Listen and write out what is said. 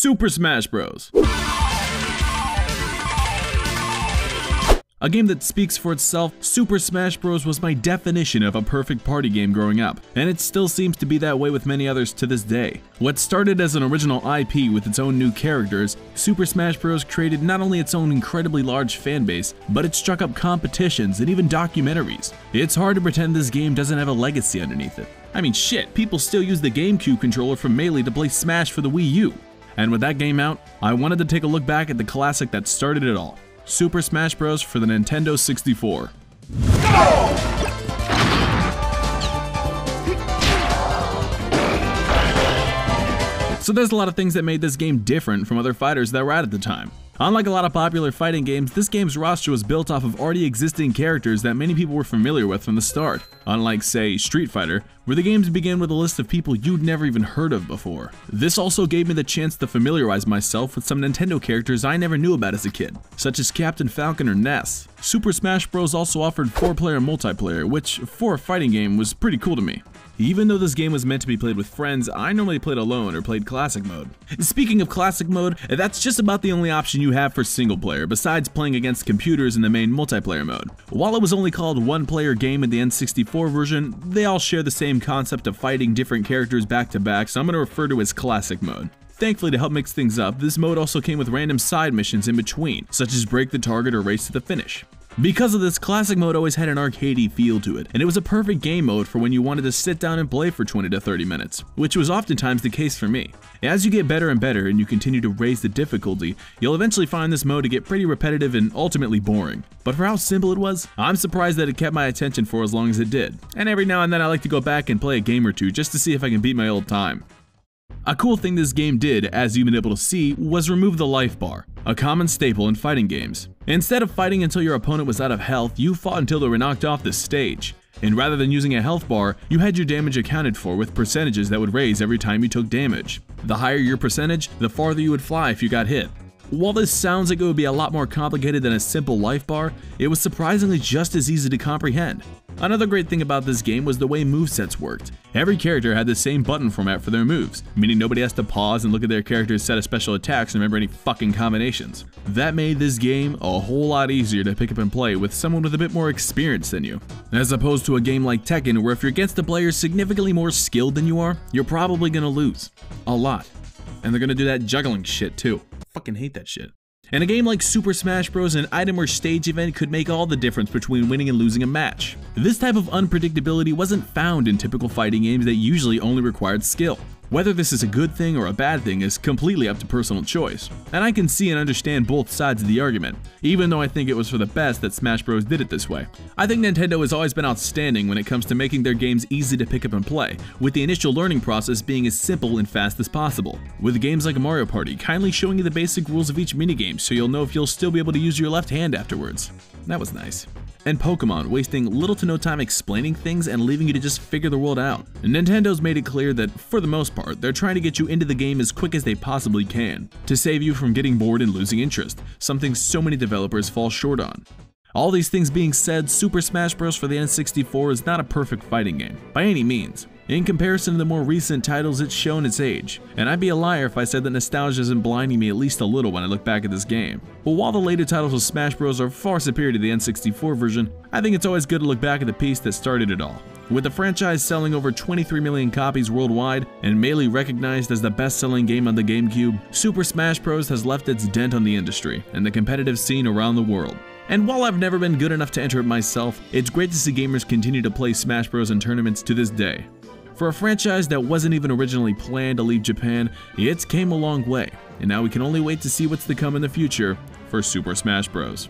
Super Smash Bros. A game that speaks for itself, Super Smash Bros. Was my definition of a perfect party game growing up, and it still seems to be that way with many others to this day. What started as an original IP with its own new characters, Super Smash Bros. Created not only its own incredibly large fan base, but it struck up competitions and even documentaries. It's hard to pretend this game doesn't have a legacy underneath it. I mean shit, people still use the GameCube controller from Melee to play Smash for the Wii U. And with that game out, I wanted to take a look back at the classic that started it all. Super Smash Bros. For the Nintendo 64. So there's a lot of things that made this game different from other fighters that were out at the time. Unlike a lot of popular fighting games, this game's roster was built off of already existing characters that many people were familiar with from the start. Unlike, say, Street Fighter, where the games begin with a list of people you'd never even heard of before. This also gave me the chance to familiarize myself with some Nintendo characters I never knew about as a kid, such as Captain Falcon or Ness. Super Smash Bros. Also offered 4-player multiplayer, which, for a fighting game, was pretty cool to me. Even though this game was meant to be played with friends, I normally played alone or played classic mode. Speaking of classic mode, that's just about the only option you have for single player, besides playing against computers in the main multiplayer mode. While it was only called one-player game in the N64 version, they all share the same concept of fighting different characters back to back, so I'm going to refer to it as classic mode. Thankfully, to help mix things up, this mode also came with random side missions in between, such as break the target or race to the finish. Because of this, classic mode always had an arcadey feel to it, and it was a perfect game mode for when you wanted to sit down and play for 20 to 30 minutes, which was oftentimes the case for me. As you get better and better and you continue to raise the difficulty, you'll eventually find this mode to get pretty repetitive and ultimately boring. But for how simple it was, I'm surprised that it kept my attention for as long as it did. And every now and then I like to go back and play a game or two just to see if I can beat my old time. A cool thing this game did, as you've been able to see, was remove the life bar, a common staple in fighting games. Instead of fighting until your opponent was out of health, you fought until they were knocked off the stage. And rather than using a health bar, you had your damage accounted for with percentages that would raise every time you took damage. The higher your percentage, the farther you would fly if you got hit. While this sounds like it would be a lot more complicated than a simple life bar, it was surprisingly just as easy to comprehend. Another great thing about this game was the way movesets worked. Every character had the same button format for their moves, meaning nobody has to pause and look at their character's set of special attacks and remember any fucking combinations. That made this game a whole lot easier to pick up and play with someone with a bit more experience than you. As opposed to a game like Tekken, where if you're against a player significantly more skilled than you are, you're probably gonna lose. A lot. And they're gonna do that juggling shit too. Fucking hate that shit. In a game like Super Smash Bros., an item or stage event could make all the difference between winning and losing a match. This type of unpredictability wasn't found in typical fighting games that usually only required skill. Whether this is a good thing or a bad thing is completely up to personal choice, and I can see and understand both sides of the argument, even though I think it was for the best that Smash Bros. Did it this way. I think Nintendo has always been outstanding when it comes to making their games easy to pick up and play, with the initial learning process being as simple and fast as possible, with games like Mario Party kindly showing you the basic rules of each minigame so you'll know if you'll still be able to use your left hand afterwards. That was nice. And Pokemon wasting little to no time explaining things and leaving you to just figure the world out. Nintendo's made it clear that, for the most part, they're trying to get you into the game as quick as they possibly can, to save you from getting bored and losing interest, something so many developers fall short on. All these things being said, Super Smash Bros. For the N64 is not a perfect fighting game, by any means. In comparison to the more recent titles, it's shown its age, and I'd be a liar if I said that nostalgia isn't blinding me at least a little when I look back at this game. But while the later titles of Smash Bros. Are far superior to the N64 version, I think it's always good to look back at the piece that started it all. With the franchise selling over 23 million copies worldwide, and Melee recognized as the best-selling game on the GameCube, Super Smash Bros. Has left its dent on the industry and the competitive scene around the world. And while I've never been good enough to enter it myself, it's great to see gamers continue to play Smash Bros. In tournaments to this day. For a franchise that wasn't even originally planned to leave Japan, it's came a long way, and now we can only wait to see what's to come in the future for Super Smash Bros.